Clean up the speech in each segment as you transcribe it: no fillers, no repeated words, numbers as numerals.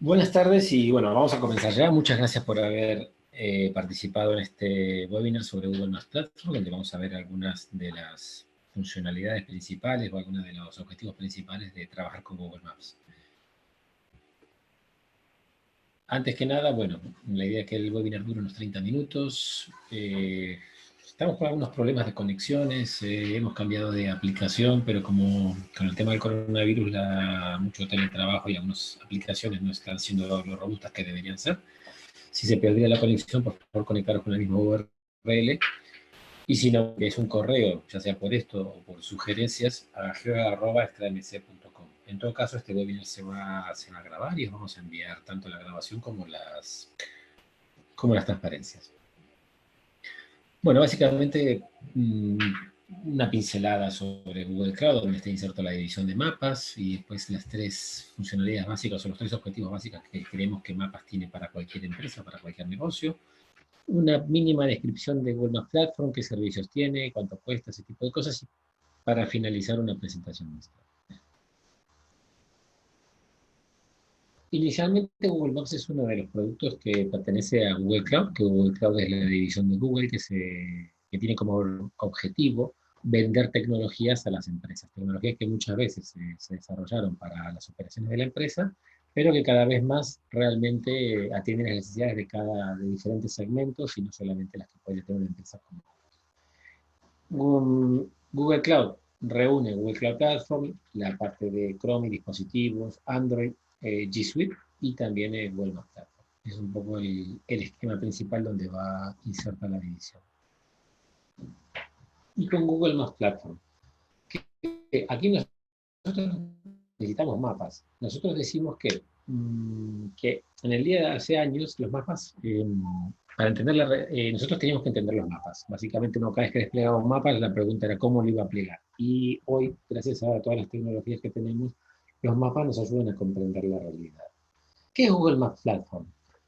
Buenas tardes y bueno, vamos a comenzar ya. Muchas gracias por haber participado en este webinar sobre Google Maps Platform, donde vamos a ver algunas de las funcionalidades principales o algunos de los objetivos principales de trabajar con Google Maps. Antes que nada, bueno, la idea es que el webinar dure unos 30 minutos. Estamos con algunos problemas de conexiones, hemos cambiado de aplicación, pero como con el tema del coronavirus, mucho teletrabajo y algunas aplicaciones no están siendo lo robustas que deberían ser. Si se perdiera la conexión, por favor conectaros con la misma URL. Y si no, que es un correo, ya sea por esto o por sugerencias, a geo@extramc.com. En todo caso, este webinar se va a grabar y os vamos a enviar tanto la grabación como las transparencias. Bueno, básicamente una pincelada sobre Google Cloud, donde está inserto la división de mapas y después las tres funcionalidades básicas o los tres objetivos básicos que creemos que Mapas tiene para cualquier empresa, para cualquier negocio. Una mínima descripción de Google Maps Platform, qué servicios tiene, cuánto cuesta, ese tipo de cosas, y para finalizar una presentación nuestra. Inicialmente Google Maps es uno de los productos que pertenece a Google Cloud, que Google Cloud es la división de Google que tiene como objetivo vender tecnologías a las empresas, tecnologías que muchas veces se desarrollaron para las operaciones de la empresa, pero que cada vez más realmente atienden las necesidades de diferentes segmentos y no solamente las que puede tener una empresa como Google Cloud reúne Google Cloud Platform, la parte de Chrome y dispositivos, Android, G Suite y también Google Maps Platform. Es un poco el esquema principal donde va a insertar la división. Y con Google Maps Platform, aquí nosotros necesitamos mapas. Nosotros decimos que en el día de hace años los mapas, para entender nosotros teníamos que entender los mapas. Básicamente uno cada vez que desplegaba un mapa, la pregunta era cómo lo iba a plegar. Y hoy, gracias a todas las tecnologías que tenemos, los mapas nos ayudan a comprender la realidad. ¿Qué es Google Maps Platform?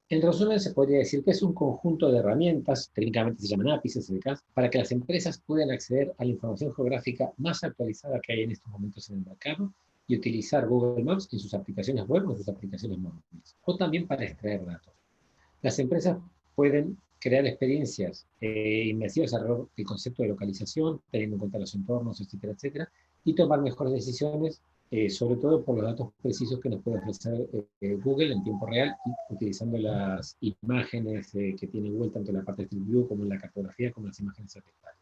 En resumen, se podría decir que es un conjunto de herramientas, técnicamente se llaman APIs, SDKs, para que las empresas puedan acceder a la información geográfica más actualizada que hay en estos momentos en el mercado y utilizar Google Maps en sus aplicaciones web o en sus aplicaciones móviles, o también para extraer datos. Las empresas pueden crear experiencias inmersivas alrededor del concepto de localización, teniendo en cuenta los entornos, etcétera, etcétera, y tomar mejores decisiones, sobre todo por los datos precisos que nos puede ofrecer Google en tiempo real, y utilizando las imágenes que tiene Google, tanto en la parte de Street View como en la cartografía, como en las imágenes satelitales.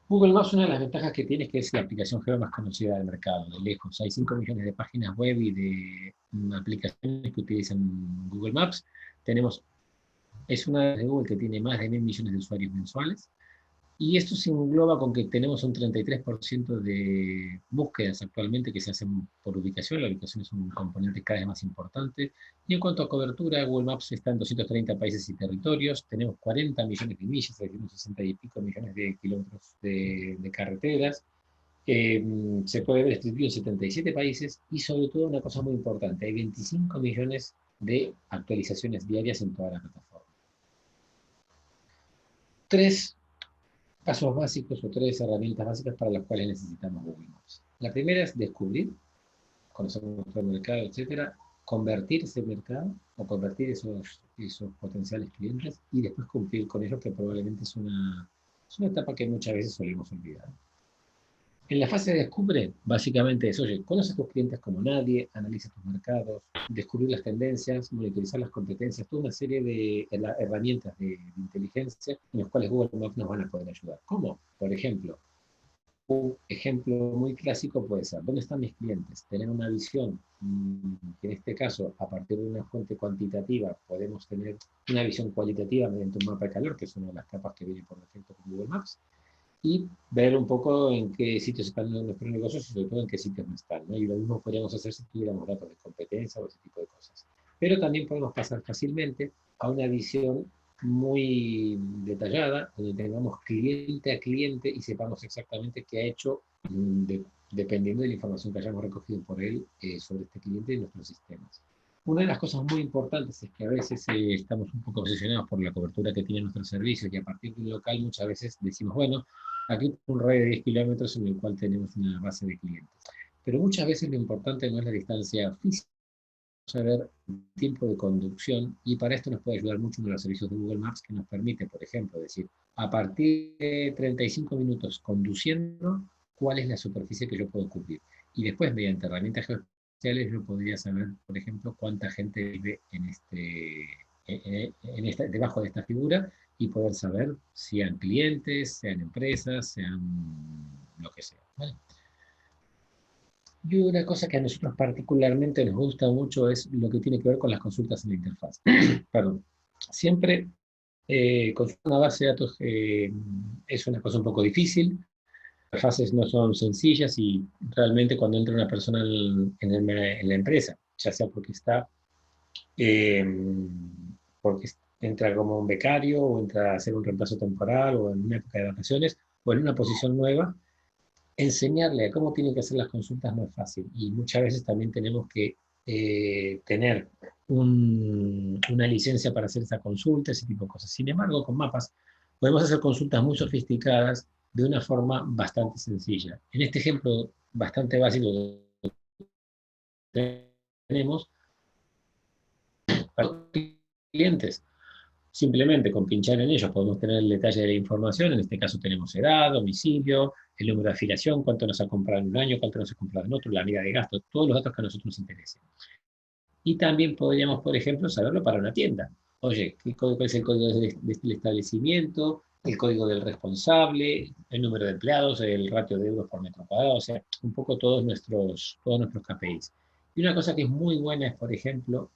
Google Maps, una de las ventajas que tiene es que es la aplicación geo más conocida del mercado, de lejos. Hay 5 millones de páginas web y de aplicaciones que utilizan Google Maps. Es una de Google que tiene más de 1.000 millones de usuarios mensuales. Y esto se engloba con que tenemos un 33% de búsquedas actualmente que se hacen por ubicación. La ubicación es un componente cada vez más importante. Y en cuanto a cobertura, Google Maps está en 230 países y territorios. Tenemos 40 millones de millas, tenemos 60 y pico millones de kilómetros de carreteras. Se puede ver distribuido en 77 países y sobre todo una cosa muy importante, hay 25 millones de actualizaciones diarias en toda la plataforma. Tres pasos básicos o tres herramientas básicas para las cuales necesitamos Google Maps. La primera es descubrir, conocer nuestro mercado, etcétera, convertir ese mercado o convertir esos potenciales clientes y después cumplir con ellos, que probablemente es una etapa que muchas veces solemos olvidar. En la fase de descubre, básicamente es, oye, conoce a tus clientes como nadie, analiza tus mercados, descubrir las tendencias, monitorizar las competencias, toda una serie de herramientas de inteligencia en las cuales Google Maps nos van a poder ayudar. ¿Cómo? Por ejemplo, un ejemplo muy clásico puede ser, ¿dónde están mis clientes? Tener una visión, que en este caso, a partir de una fuente cuantitativa, podemos tener una visión cualitativa mediante un mapa de calor, que es una de las capas que viene por defecto con Google Maps, y ver un poco en qué sitios están nuestros negocios y sobre todo en qué sitios no están, ¿no? Y lo mismo podríamos hacer si tuviéramos datos de competencia o ese tipo de cosas. Pero también podemos pasar fácilmente a una visión muy detallada, donde tengamos cliente a cliente y sepamos exactamente qué ha hecho, dependiendo de la información que hayamos recogido por él sobre este cliente y nuestros sistemas. Una de las cosas muy importantes es que a veces estamos un poco obsesionados por la cobertura que tiene nuestro servicio, y a partir de un local muchas veces decimos, bueno, aquí un radio de 10 kilómetros en el cual tenemos una base de clientes. Pero muchas veces lo importante no es la distancia física saber el tiempo de conducción, y para esto nos puede ayudar mucho uno de los servicios de Google Maps que nos permite, por ejemplo, decir, a partir de 35 minutos conduciendo, cuál es la superficie que yo puedo cubrir. Y después, mediante herramientas geoespaciales, yo podría saber, por ejemplo, cuánta gente vive debajo de esta figura, y poder saber si sean clientes, sean empresas, sean lo que sea. ¿Vale? Y una cosa que a nosotros particularmente nos gusta mucho es lo que tiene que ver con las consultas en la interfaz. Perdón. Siempre consultar una base de datos es una cosa un poco difícil. Las fases no son sencillas, y realmente cuando entra una persona en la empresa, ya sea eh, porque entra como un becario, o entra a hacer un reemplazo temporal, o en una época de vacaciones, o en una posición nueva, enseñarle a cómo tiene que hacer las consultas no es fácil. Y muchas veces también tenemos que tener una licencia para hacer esa consulta, ese tipo de cosas. Sin embargo, con mapas podemos hacer consultas muy sofisticadas de una forma bastante sencilla. En este ejemplo bastante básico que tenemos para los clientes, simplemente con pinchar en ellos podemos tener el detalle de la información. En este caso tenemos edad, domicilio, el número de afiliación, cuánto nos ha comprado en un año, cuánto nos ha comprado en otro, la medida de gasto, todos los datos que a nosotros nos interesen. Y también podríamos, por ejemplo, saberlo para una tienda. Oye, ¿cuál es el código del establecimiento? El código del responsable, el número de empleados, el ratio de euros por metro cuadrado, o sea, un poco todos nuestros KPIs. Y una cosa que es muy buena es, por ejemplo,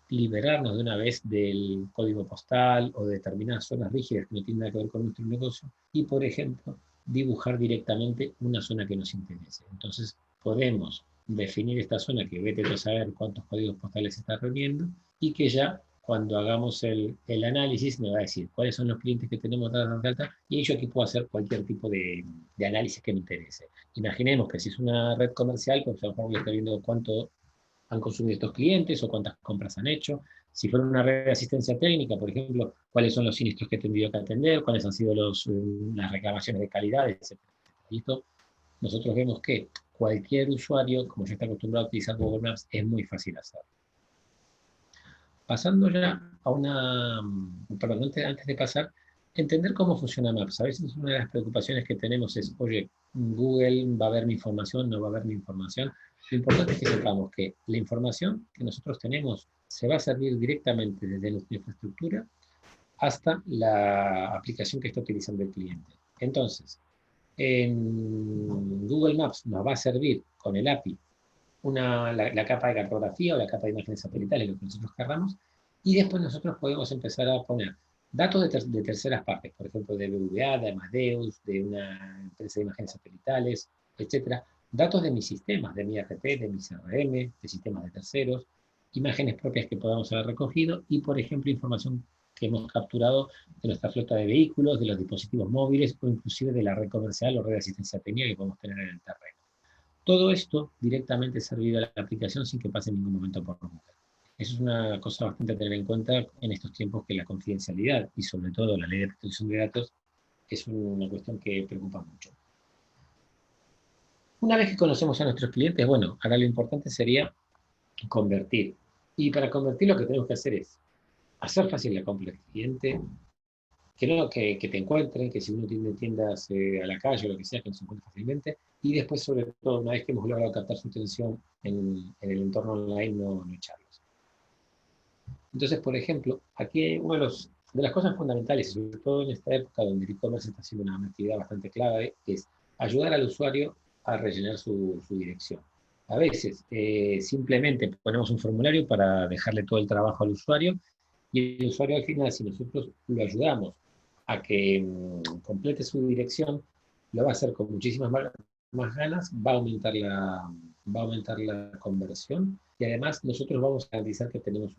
liberarnos de una vez del código postal o de determinadas zonas rígidas que no tienen nada que ver con nuestro negocio, y, por ejemplo, dibujar directamente una zona que nos interese. Entonces, podemos definir esta zona, que vete a saber cuántos códigos postales se está reuniendo, y que ya cuando hagamos el análisis me va a decir cuáles son los clientes que tenemos dados de alta, y yo aquí puedo hacer cualquier tipo de análisis que me interese. Imaginemos que si es una red comercial, pues a lo mejor voy a estar viendo cuánto han consumido estos clientes o cuántas compras han hecho. Si fuera una red de asistencia técnica, por ejemplo, cuáles son los siniestros que he tenido que atender, cuáles han sido las reclamaciones de calidad, etc. Y esto nosotros vemos que cualquier usuario, como ya está acostumbrado a utilizar Google Maps, es muy fácil hacerlo. Pasando ya a perdón, antes de pasar, entender cómo funciona Maps. A veces una de las preocupaciones que tenemos es, oye, Google va a ver mi información, no va a ver mi información. Lo importante es que sepamos que la información que nosotros tenemos se va a servir directamente desde nuestra infraestructura hasta la aplicación que está utilizando el cliente. Entonces, en Google Maps nos va a servir con el API la capa de cartografía o la capa de imágenes satelitales, lo que nosotros querramos, y después nosotros podemos empezar a poner datos de terceras partes, por ejemplo, de BVA, de Amadeus, de una empresa de imágenes satelitales, etcétera, datos de mis sistemas, de mi ERP, de mi CRM, de sistemas de terceros, imágenes propias que podamos haber recogido, y, por ejemplo, información que hemos capturado de nuestra flota de vehículos, de los dispositivos móviles, o inclusive de la red comercial o red de asistencia técnica que podemos tener en el terreno. Todo esto directamente servido a la aplicación sin que pase en ningún momento por Google. Eso es una cosa bastante a tener en cuenta en estos tiempos, que la confidencialidad y sobre todo la ley de protección de datos es una cuestión que preocupa mucho. Una vez que conocemos a nuestros clientes, bueno, ahora lo importante sería convertir. Y para convertir lo que tenemos que hacer es hacer fácil la compra del cliente, que te encuentren, que si uno tiene tiendas a la calle o lo que sea, que nos encuentre fácilmente, y después, sobre todo, una vez que hemos logrado captar su atención en el entorno online, no echarlos. Entonces, por ejemplo, aquí una de las cosas fundamentales, sobre todo en esta época donde el e-commerce está haciendo una actividad bastante clave, es ayudar al usuario a rellenar su dirección. A veces simplemente ponemos un formulario para dejarle todo el trabajo al usuario, y el usuario al final, si nosotros lo ayudamos a que complete su dirección, lo va a hacer con muchísimas más ganas, va a aumentar la conversión, y además nosotros vamos a garantizar que tenemos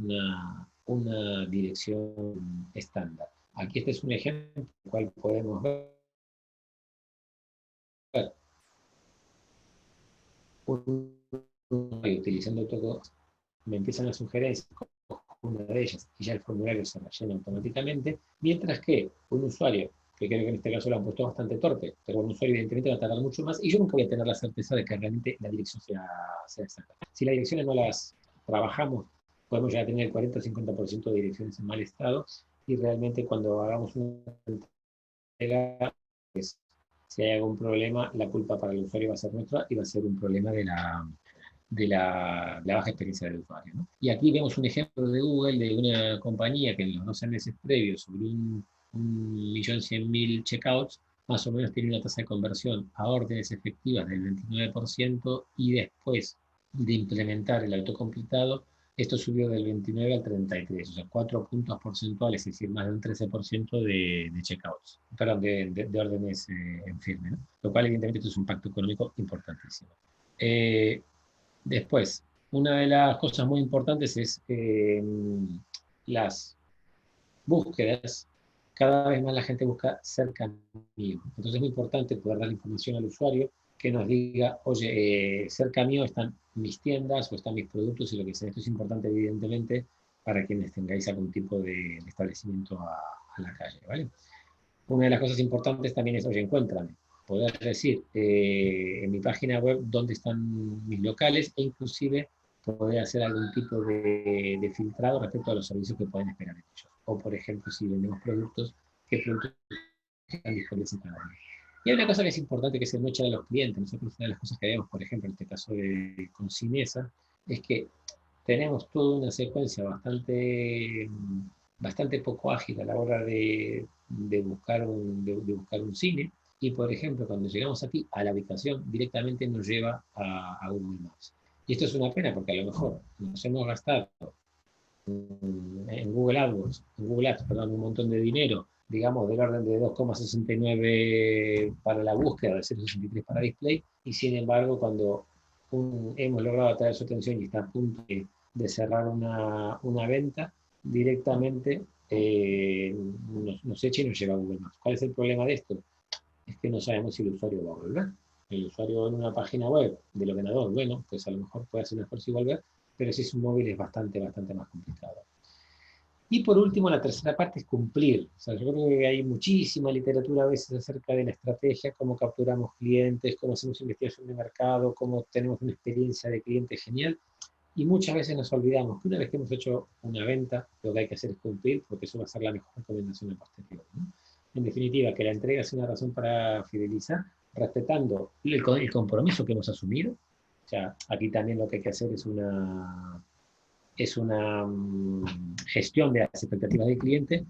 una dirección estándar. Aquí este es un ejemplo en el cual podemos ver utilizando todo, me empiezan las sugerencias, una de ellas, y ya el formulario se rellena automáticamente, mientras que un usuario, que creo que en este caso lo han puesto bastante torpe, pero un usuario evidentemente va a tardar mucho más, y yo nunca voy a tener la certeza de que realmente la dirección sea exacta. Si las direcciones trabajamos, podemos llegar a tener el 40 o 50% de direcciones en mal estado, y realmente cuando hagamos una entrega, pues, si hay algún problema, la culpa para el usuario va a ser nuestra y va a ser un problema de la baja experiencia del usuario, ¿no? Y aquí vemos un ejemplo de Google, de una compañía que en los 12 meses previos, sobre 1.100.000 checkouts, más o menos tiene una tasa de conversión a órdenes efectivas del 29%, y después de implementar el autocompletado, esto subió del 29 al 33, o sea, 4 puntos porcentuales, es decir, más de un 13% de checkouts, perdón, de órdenes en firme, ¿no? Lo cual evidentemente esto es un impacto económico importantísimo. Eh, Después, una de las cosas muy importantes es las búsquedas. Cada vez más la gente busca cerca mío. Entonces es muy importante poder dar información al usuario que nos diga, oye, cerca mío están mis tiendas o están mis productos y lo que sea. Esto es importante, evidentemente, para quienes tengáis algún tipo de establecimiento a la calle, ¿vale? Una de las cosas importantes también es, oye, encuéntrame. Poder decir en mi página web dónde están mis locales, e inclusive poder hacer algún tipo de filtrado respecto a los servicios que pueden esperar en ellos. O, por ejemplo, si vendemos productos, qué productos están disponibles en cada uno. Y hay una cosa que es importante, que es el no echar a los clientes. Nosotros, una de las cosas que vemos, por ejemplo, en este caso con Cinesa, es que tenemos toda una secuencia bastante poco ágil a la hora de buscar un cine, y por ejemplo cuando llegamos aquí a la ubicación directamente nos lleva a Google Maps. Y esto es una pena porque a lo mejor nos hemos gastado en Google AdWords, en Google Ads, perdón, un montón de dinero, digamos del orden de 2,69 para la búsqueda, de 0,63 para display, y sin embargo cuando hemos logrado atraer su atención y está a punto de cerrar una venta, directamente nos echa y nos lleva a Google Maps. ¿Cuál es el problema de esto? Es que no sabemos si el usuario va a volver. El usuario en una página web del ordenador, bueno, pues a lo mejor puede hacer un esfuerzo y volver, pero si es un móvil es bastante más complicado. Y por último, la tercera parte es cumplir. O sea, yo creo que hay muchísima literatura a veces acerca de la estrategia, cómo capturamos clientes, cómo hacemos investigación de mercado, cómo tenemos una experiencia de cliente genial, y muchas veces nos olvidamos que una vez que hemos hecho una venta, lo que hay que hacer es cumplir, porque eso va a ser la mejor recomendación a posteriori, ¿no? En definitiva, que la entrega sea una razón para fidelizar, respetando el compromiso que hemos asumido. O sea, aquí también lo que hay que hacer es una gestión de las expectativas del cliente,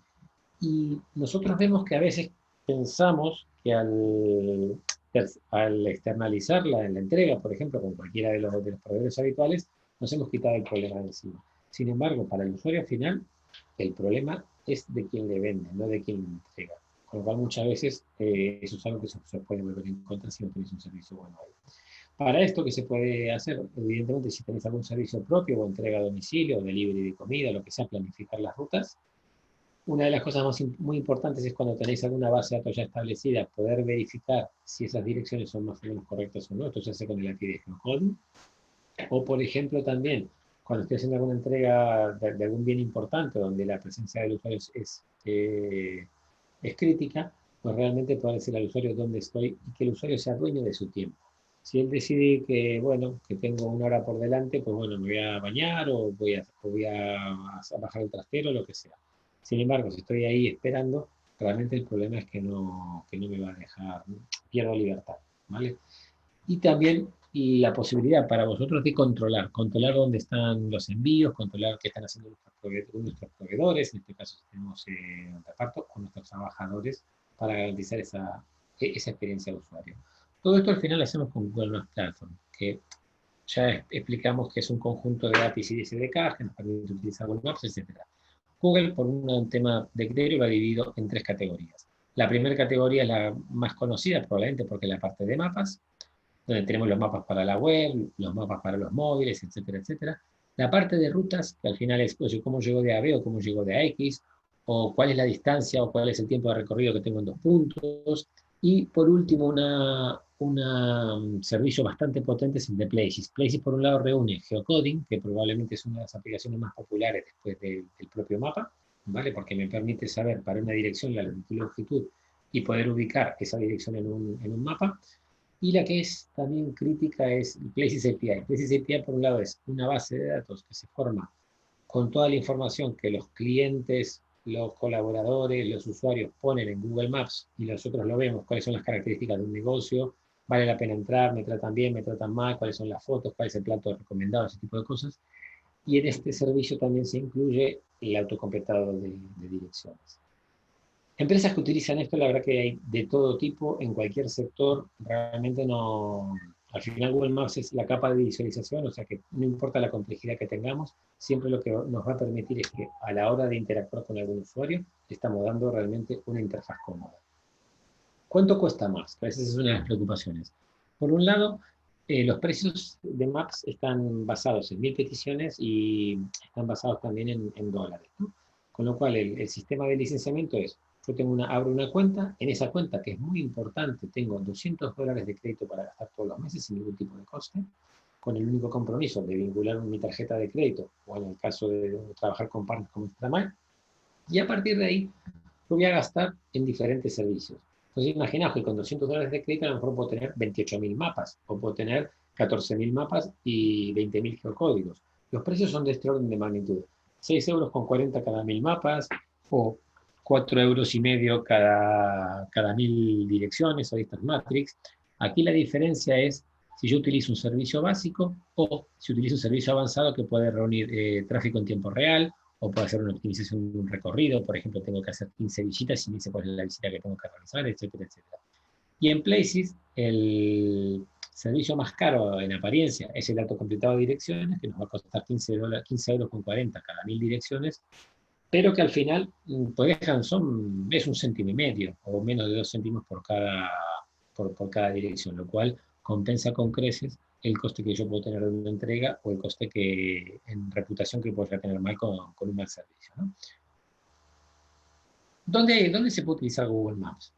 y nosotros vemos que a veces pensamos que al externalizar la entrega, por ejemplo, con cualquiera de los proveedores habituales, nos hemos quitado el problema de encima. Sin embargo, para el usuario final, el problema es de quien le vende, no de quien le entrega. Con lo cual, muchas veces eso es algo que se puede volver en contra si no tenéis un servicio bueno ahí. Para esto, ¿qué se puede hacer? Evidentemente, si tenéis algún servicio propio o entrega a domicilio, o delivery de comida, lo que sea, planificar las rutas. Una de las cosas muy importantes es cuando tenéis alguna base de datos ya establecida, poder verificar si esas direcciones son más o menos correctas o no. Esto se hace con el API de geocoding. O, por ejemplo, también, cuando estoy haciendo alguna entrega de algún bien importante, donde la presencia del usuario es crítica, pues realmente poder decir al usuario dónde estoy y que el usuario sea dueño de su tiempo. Si él decide que, bueno, que tengo una hora por delante, pues bueno, me voy a bañar o voy a bajar el trastero, lo que sea. Sin embargo, si estoy ahí esperando, realmente el problema es que no me va a dejar, pierdo libertad, ¿vale? Y también la posibilidad para vosotros de controlar dónde están los envíos, controlar qué están haciendo nuestros proveedores, en este caso si tenemos reparto, o nuestros trabajadores, para garantizar esa experiencia de usuario. Todo esto al final lo hacemos con Google Maps Platform, que ya explicamos que es un conjunto de APIs y de SDK que nos permite utilizar Google Maps, etc. Google, por un tema de criterio, lo ha dividido en tres categorías. La primera categoría es la más conocida, probablemente porque es la parte de mapas, donde tenemos los mapas para la web, los mapas para los móviles, etcétera, etcétera. La parte de rutas, que al final es, oye, cómo llego de A a B o cómo llego de A a X, o cuál es la distancia o cuál es el tiempo de recorrido que tengo en 2 puntos. Y por último, un servicio bastante potente es el de Places. Places, por un lado, reúne geocoding, que probablemente es una de las aplicaciones más populares después del propio mapa, ¿vale? Porque me permite saber para una dirección la latitud y longitud y poder ubicar esa dirección en un mapa. Y la que es también crítica es Places API. Places API, por un lado, es una base de datos que se forma con toda la información que los clientes, los colaboradores, los usuarios ponen en Google Maps y nosotros lo vemos, cuáles son las características de un negocio, vale la pena entrar, me tratan bien, me tratan mal, cuáles son las fotos, cuál es el plato recomendado, ese tipo de cosas. Y en este servicio también se incluye el autocompletado de direcciones. Empresas que utilizan esto, la verdad que hay de todo tipo, en cualquier sector, realmente no... Al final Google Maps es la capa de visualización, o sea que no importa la complejidad que tengamos, siempre lo que nos va a permitir es que a la hora de interactuar con algún usuario, le estamos dando realmente una interfaz cómoda. ¿Cuánto cuesta más? A veces es una de las preocupaciones. Por un lado, los precios de Maps están basados en 1000 peticiones y están basados también en dólares, ¿no? Con lo cual, el sistema de licenciamiento es, yo tengo abro una cuenta, en esa cuenta, que es muy importante, tengo $200 de crédito para gastar todos los meses sin ningún tipo de coste, con el único compromiso de vincular mi tarjeta de crédito, o en el caso de trabajar con partners como Extramar, y a partir de ahí lo voy a gastar en diferentes servicios. Entonces, imaginaos que con $200 de crédito a lo mejor puedo tener 28.000 mapas, o puedo tener 14.000 mapas y 20.000 geocódigos. Los precios son de este orden de magnitud. 6,40 € cada 1.000 mapas, o 4,5 € cada 1.000 direcciones o listas matrix. Aquí la diferencia es si yo utilizo un servicio básico o si utilizo un servicio avanzado que puede reunir tráfico en tiempo real, o puedo hacer una optimización de un recorrido, por ejemplo, tengo que hacer 15 visitas y me dice cuál es la visita que tengo que realizar, etcétera, etcétera. Y en Places, el servicio más caro en apariencia es el dato completado de direcciones, que nos va a costar 15,40 € cada 1.000 direcciones, pero que al final pues es 1,5 céntimos o menos de 2 céntimos por cada dirección, lo cual compensa con creces el coste que yo puedo tener de una entrega o el coste que en reputación que podría tener mal con un mal servicio, ¿no? ¿Dónde se puede utilizar Google Maps?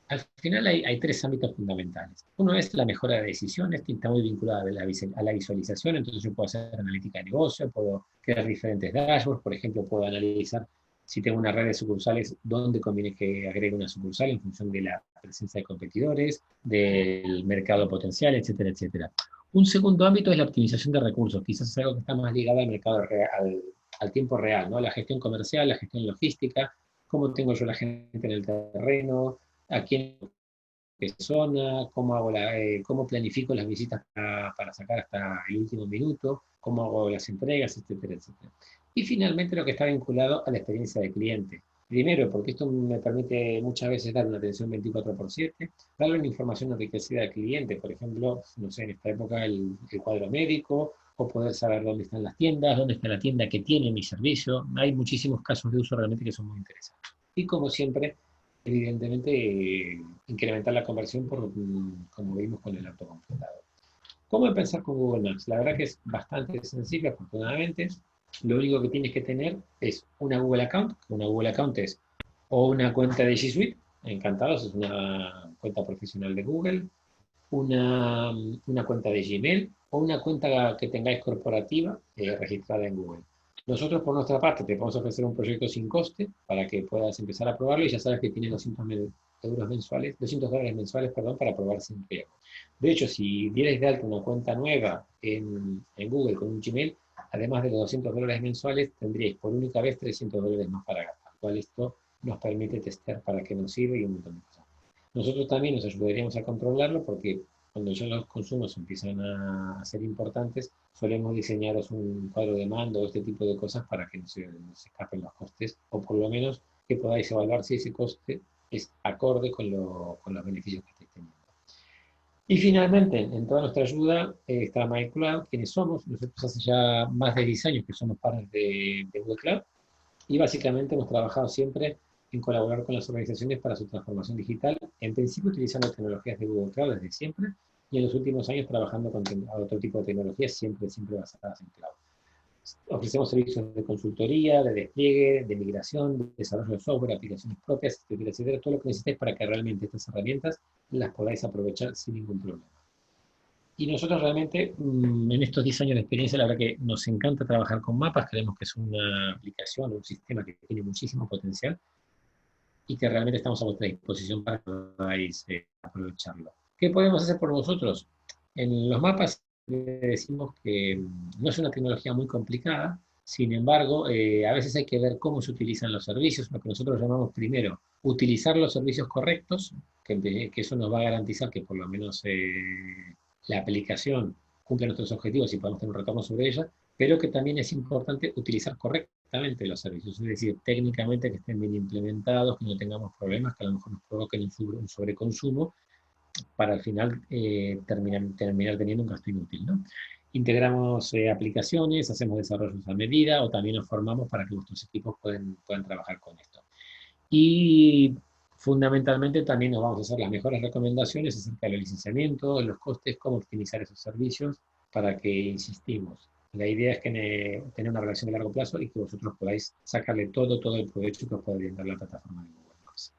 Al final hay tres ámbitos fundamentales. Uno es la mejora de decisiones, que está muy vinculada a la visualización, entonces yo puedo hacer analítica de negocio, puedo crear diferentes dashboards, por ejemplo, puedo analizar si tengo una red de sucursales, dónde conviene que agregue una sucursal en función de la presencia de competidores, del mercado potencial, etcétera, etcétera. Un segundo ámbito es la optimización de recursos, quizás es algo que está más ligado al mercado real, al tiempo real, ¿no? La gestión comercial, la gestión logística, cómo tengo yo la gente en el terreno, a quién, qué zona, cómo planifico las visitas para sacar hasta el último minuto, cómo hago las entregas, etcétera, etcétera. Y finalmente lo que está vinculado a la experiencia del cliente. Primero, porque esto me permite muchas veces dar una atención 24/7, darle una información enriquecida al cliente, por ejemplo, no sé, en esta época el cuadro médico, o poder saber dónde están las tiendas, dónde está la tienda que tiene mi servicio. Hay muchísimos casos de uso realmente que son muy interesantes. Y como siempre, evidentemente, incrementar la conversión como vimos con el autocompletado. ¿Cómo empezar con Google Maps? La verdad que es bastante sencillo, afortunadamente. Lo único que tienes que tener es una Google Account. Una Google Account es o una cuenta de G Suite, encantados, es una cuenta profesional de Google, una cuenta de Gmail o una cuenta que tengáis corporativa registrada en Google. Nosotros, por nuestra parte, te podemos ofrecer un proyecto sin coste para que puedas empezar a probarlo y ya sabes que tiene $200 mensuales, perdón, para probar sin riesgo. De hecho, si dierais de alta una cuenta nueva en Google con un Gmail, además de los $200 mensuales, tendríais por única vez $300 más para gastar, cual esto nos permite testear para qué nos sirve y un montón de cosas. Nosotros también nos ayudaríamos a controlarlo porque cuando ya los consumos empiezan a ser importantes, solemos diseñaros un cuadro de mando o este tipo de cosas para que no se escapen los costes, o por lo menos que podáis evaluar si ese coste es acorde con los beneficios que estáis teniendo. Y finalmente, en toda nuestra ayuda está MyCloud, quienes somos. Nosotros hace ya más de 10 años que somos partners de Google Cloud y básicamente hemos trabajado siempre en colaborar con las organizaciones para su transformación digital, en principio utilizando tecnologías de Google Cloud desde siempre, y en los últimos años trabajando con otro tipo de tecnologías siempre basadas en cloud. Ofrecemos servicios de consultoría, de despliegue, de migración, de desarrollo de software, aplicaciones propias, etcétera, etcétera, todo lo que necesitéis para que realmente estas herramientas las podáis aprovechar sin ningún problema. Y nosotros realmente, en estos 10 años de experiencia, la verdad que nos encanta trabajar con mapas, creemos que es una aplicación, un sistema que tiene muchísimo potencial y que realmente estamos a vuestra disposición para que podáis aprovecharlo. ¿Qué podemos hacer por nosotros? En los mapas decimos que no es una tecnología muy complicada, sin embargo, a veces hay que ver cómo se utilizan los servicios, lo que nosotros llamamos primero, utilizar los servicios correctos, que eso nos va a garantizar que por lo menos la aplicación cumple nuestros objetivos y podemos tener un retorno sobre ella, pero que también es importante utilizar correctamente los servicios, es decir, técnicamente que estén bien implementados, que no tengamos problemas que a lo mejor nos provoquen un sobreconsumo para al final terminar teniendo un gasto inútil, ¿no? Integramos aplicaciones, hacemos desarrollos a medida o también nos formamos para que nuestros equipos puedan trabajar con esto. Y fundamentalmente también nos vamos a hacer las mejores recomendaciones acerca del licenciamiento, de los costes, cómo optimizar esos servicios para que, insistimos, la idea es que tener una relación de largo plazo y que vosotros podáis sacarle todo el provecho que os puede brindar la plataforma de Google Maps.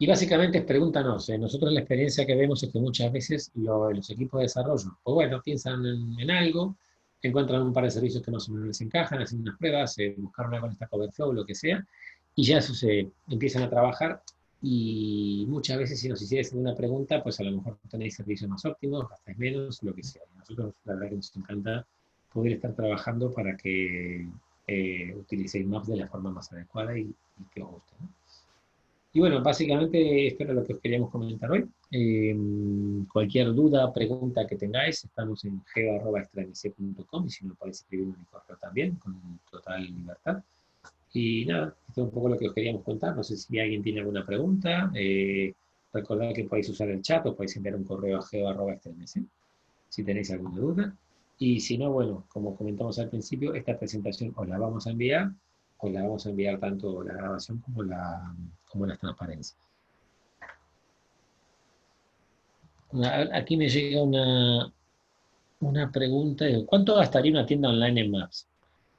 Y básicamente es pregúntanos, nosotros la experiencia que vemos es que muchas veces los equipos de desarrollo, pues bueno, piensan en algo, encuentran un par de servicios que más o menos les encajan, hacen unas pruebas, buscaron algo en esta Overflow, lo que sea, y ya eso se empiezan a trabajar, y muchas veces si nos hicierais alguna pregunta, pues a lo mejor tenéis servicios más óptimos, gastáis menos, lo que sea. Y a nosotros la verdad que nos encanta poder estar trabajando para que utilicéis Maps de la forma más adecuada y que os guste, ¿no? Y bueno, básicamente esto era lo que os queríamos comentar hoy. Cualquier duda, pregunta que tengáis, estamos en geo@extraNC.com y si no podéis escribirme en mi correo también, con total libertad. Y nada, esto es un poco lo que os queríamos contar. No sé si alguien tiene alguna pregunta. Recordad que podéis usar el chat o podéis enviar un correo a geo@extraNC si tenéis alguna duda. Y si no, bueno, como comentamos al principio, esta presentación os la vamos a enviar tanto la grabación como las transparencias. Aquí me llega una pregunta, ¿cuánto gastaría una tienda online en Maps?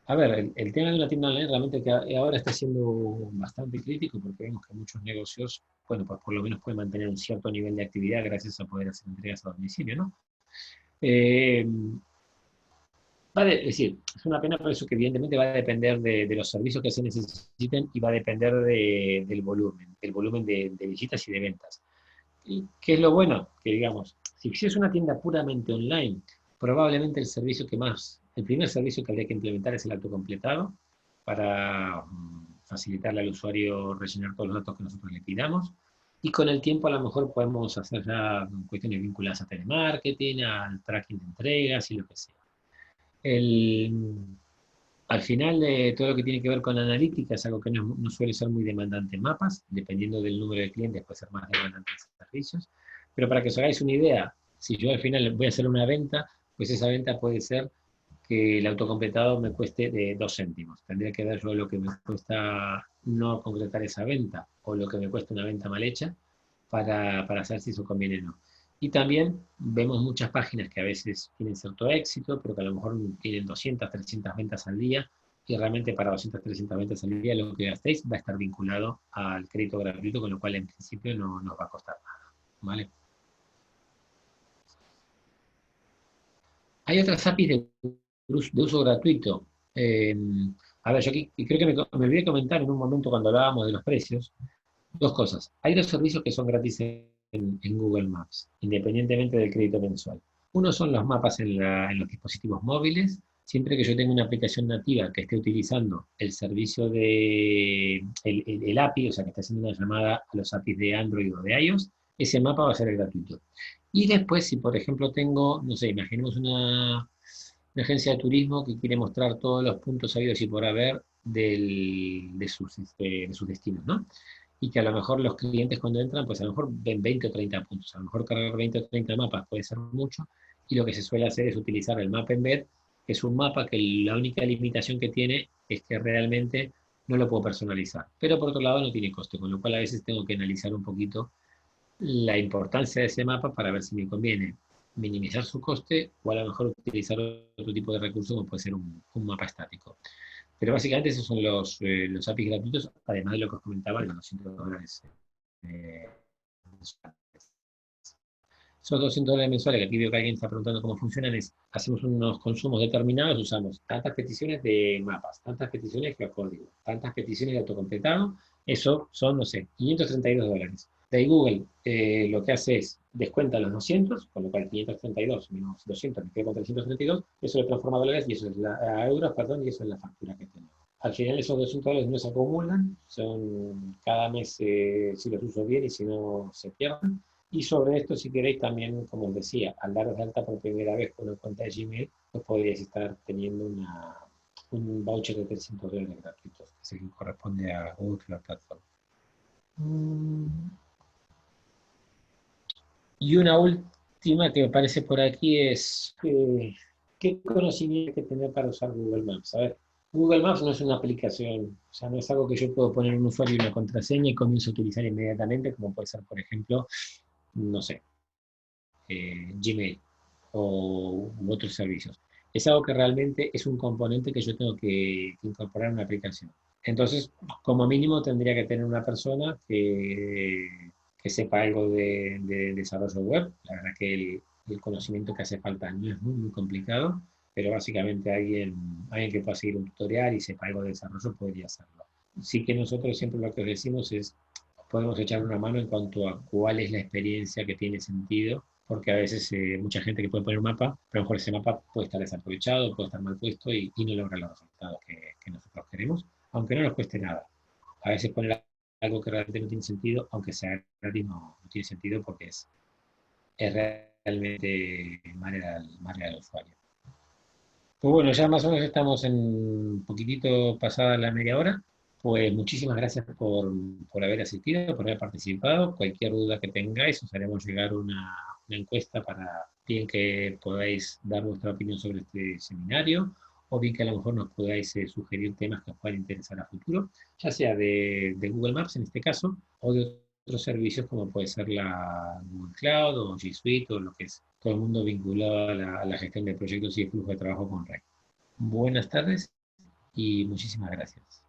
A ver, el tema de una tienda online realmente que ahora está siendo bastante crítico porque vemos que muchos negocios, bueno, pues por lo menos pueden mantener un cierto nivel de actividad gracias a poder hacer entregas a domicilio, ¿no? Eh, es decir, es una pena por eso que evidentemente va a depender de los servicios que se necesiten y va a depender del volumen de visitas y de ventas. ¿Y qué es lo bueno? Que digamos, si es una tienda puramente online, probablemente el primer servicio que habría que implementar es el autocompletado para facilitarle al usuario rellenar todos los datos que nosotros le pidamos. Y con el tiempo a lo mejor podemos hacer ya cuestiones vinculadas a telemarketing, al tracking de entregas y lo que sea. El, Al final, todo lo que tiene que ver con analítica es algo que no suele ser muy demandante en mapas, dependiendo del número de clientes puede ser más demandante en servicios, pero para que os hagáis una idea, si yo al final voy a hacer una venta, pues esa venta puede ser que el autocompletado me cueste de 2 céntimos. Tendría que ver yo lo que me cuesta no concretar esa venta o lo que me cuesta una venta mal hecha para saber si eso conviene o no. Y también vemos muchas páginas que a veces tienen cierto éxito, pero que a lo mejor tienen 200, 300 ventas al día, y realmente para 200, 300 ventas al día lo que gastéis va a estar vinculado al crédito gratuito, con lo cual en principio no nos va a costar nada, ¿vale? Hay otras APIs de uso gratuito. Eh, a ver, yo aquí creo que me olvidé comentar en un momento cuando hablábamos de los precios, dos cosas. Hay dos servicios que son gratis en Google Maps, independientemente del crédito mensual. Uno son los mapas en los dispositivos móviles. Siempre que yo tenga una aplicación nativa que esté utilizando el servicio el API, o sea, que esté haciendo una llamada a los APIs de Android o de iOS, ese mapa va a ser gratuito. Y después, si por ejemplo tengo, no sé, imaginemos una agencia de turismo que quiere mostrar todos los puntos habidos y por haber de sus destinos, ¿no? Y que a lo mejor los clientes cuando entran, pues a lo mejor ven 20 o 30 puntos. A lo mejor cargar 20 o 30 mapas puede ser mucho, y lo que se suele hacer es utilizar el Map Embed, que es un mapa que la única limitación que tiene es que realmente no lo puedo personalizar. Pero por otro lado no tiene coste, con lo cual a veces tengo que analizar un poquito la importancia de ese mapa para ver si me conviene minimizar su coste o a lo mejor utilizar otro tipo de recurso como puede ser un mapa estático. Pero básicamente esos son los APIs gratuitos, además de lo que os comentaba de los $200 mensuales. Esos $200 mensuales, que aquí veo que alguien está preguntando cómo funcionan, hacemos unos consumos determinados, usamos tantas peticiones de mapas, tantas peticiones de geocódigo, tantas peticiones de autocompletado, eso son, no sé, $532. De ahí Google lo que hace es descuenta los 200, con lo cual 532 menos 200 me quedo con 332, eso lo transforma a dólares y eso es a euros, perdón, y eso es la factura que tenemos. Al final esos 200 dólares no se acumulan, son cada mes si los uso bien y si no se pierden. Y sobre esto, si queréis, también, como os decía, al daros de alta por primera vez con una cuenta de Gmail, pues podríais estar teniendo un voucher de 300 dólares gratuitos, que es el que corresponde a Google Cloud Platform. Y una última que me parece por aquí es qué conocimiento hay que tener para usar Google Maps. A ver, Google Maps no es una aplicación, o sea, no es algo que yo puedo poner un usuario y una contraseña y comienzo a utilizar inmediatamente, como puede ser, por ejemplo, no sé, Gmail u otros servicios. Es algo que realmente es un componente que yo tengo que incorporar en una aplicación. Entonces, como mínimo tendría que tener una persona que sepa algo de desarrollo web. La verdad que el conocimiento que hace falta no es muy complicado, pero básicamente alguien que pueda seguir un tutorial y sepa algo de desarrollo podría hacerlo. Sí que nosotros siempre lo que os decimos es, podemos echar una mano en cuanto a cuál es la experiencia que tiene sentido, porque a veces mucha gente que puede poner un mapa, pero a lo mejor ese mapa puede estar desaprovechado, puede estar mal puesto y no logra los resultados que nosotros queremos, aunque no nos cueste nada. A veces poner algo que realmente no tiene sentido, aunque sea gratis, no tiene sentido porque es realmente mal al usuario. Pues bueno, ya más o menos estamos en un poquitito pasada la media hora. Pues muchísimas gracias por haber asistido, por haber participado. Cualquier duda que tengáis, os haremos llegar una encuesta para bien que podáis dar vuestra opinión sobre este seminario, o bien que a lo mejor nos podáis sugerir temas que os puedan interesar a futuro, ya sea de Google Maps en este caso, o de otros servicios como puede ser la Google Cloud o G Suite o lo que es todo el mundo vinculado a la gestión de proyectos y el flujo de trabajo con Red. Buenas tardes y muchísimas gracias.